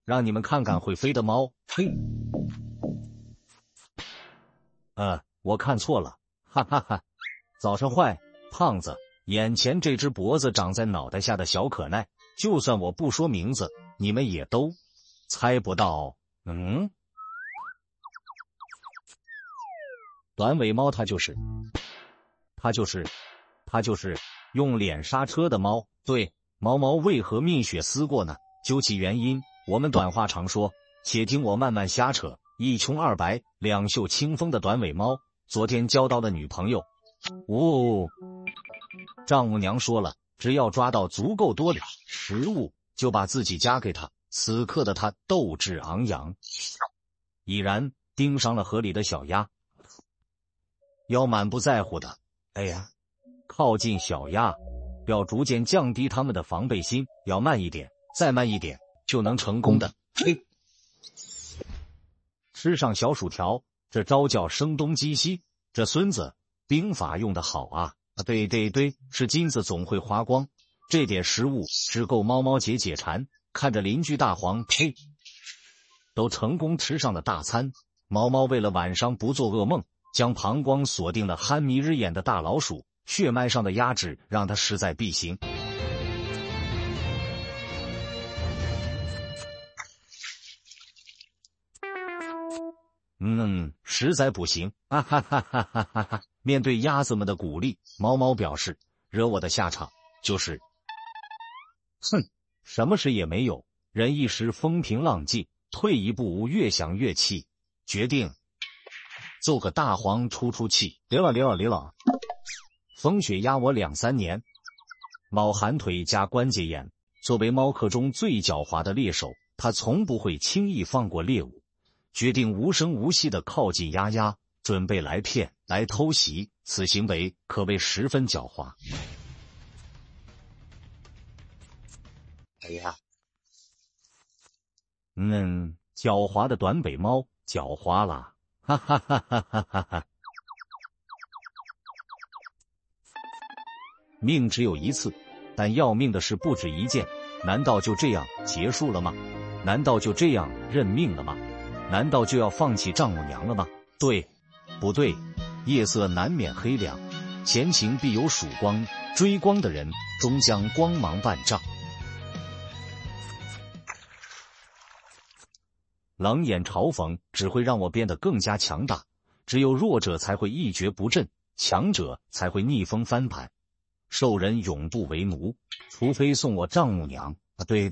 让你们看看会飞的猫。嘿，我看错了，哈哈哈。早上坏，胖子，眼前这只脖子长在脑袋下的小可爱，就算我不说名字，你们也都猜不到。短尾猫它就是用脸刹车的猫。对，毛毛为何蜜雪思过呢？究其原因，我们短话常说，且听我慢慢瞎扯。一穷二白，两袖清风的短尾猫，昨天交到了女朋友。丈母娘说了，只要抓到足够多的食物，就把自己嫁给他。此刻的他斗志昂扬，已然盯上了河里的小鸭，要满不在乎的。靠近小鸭，要逐渐降低他们的防备心，要慢一点，再慢一点，就能成功的。吃上小薯条，这招叫声东击西。这孙子兵法用得好啊！对，是金子总会花光，这点食物只够猫猫姐解馋。看着邻居大黄，都成功吃上了大餐。毛毛为了晚上不做噩梦，将膀胱锁定了憨迷日眼的大老鼠，血脉上的压制让他势在必行。实在不行，面对鸭子们的鼓励，毛毛表示，惹我的下场就是什么事也没有。人一时风平浪静，退一步越想越气，决定揍个大黄出气。离了，风雪压我2、3年，猫寒腿加关节炎。作为猫科中最狡猾的猎手，它从不会轻易放过猎物，决定无声无息地靠近鸭，准备来骗来偷袭。此行为可谓十分狡猾。狡猾的短尾猫狡猾啦，哈哈哈哈哈哈哈！命只有一次，但要命的事不止一件。难道就这样结束了吗？难道就这样认命了吗？难道就要放弃丈母娘了吗？对，不对？夜色难免黑凉，前情必有曙光，追光的人终将光芒万丈。冷眼嘲讽只会让我变得更加强大，只有弱者才会一蹶不振，强者才会逆风翻盘，受人永不为奴，除非送我丈母娘。对，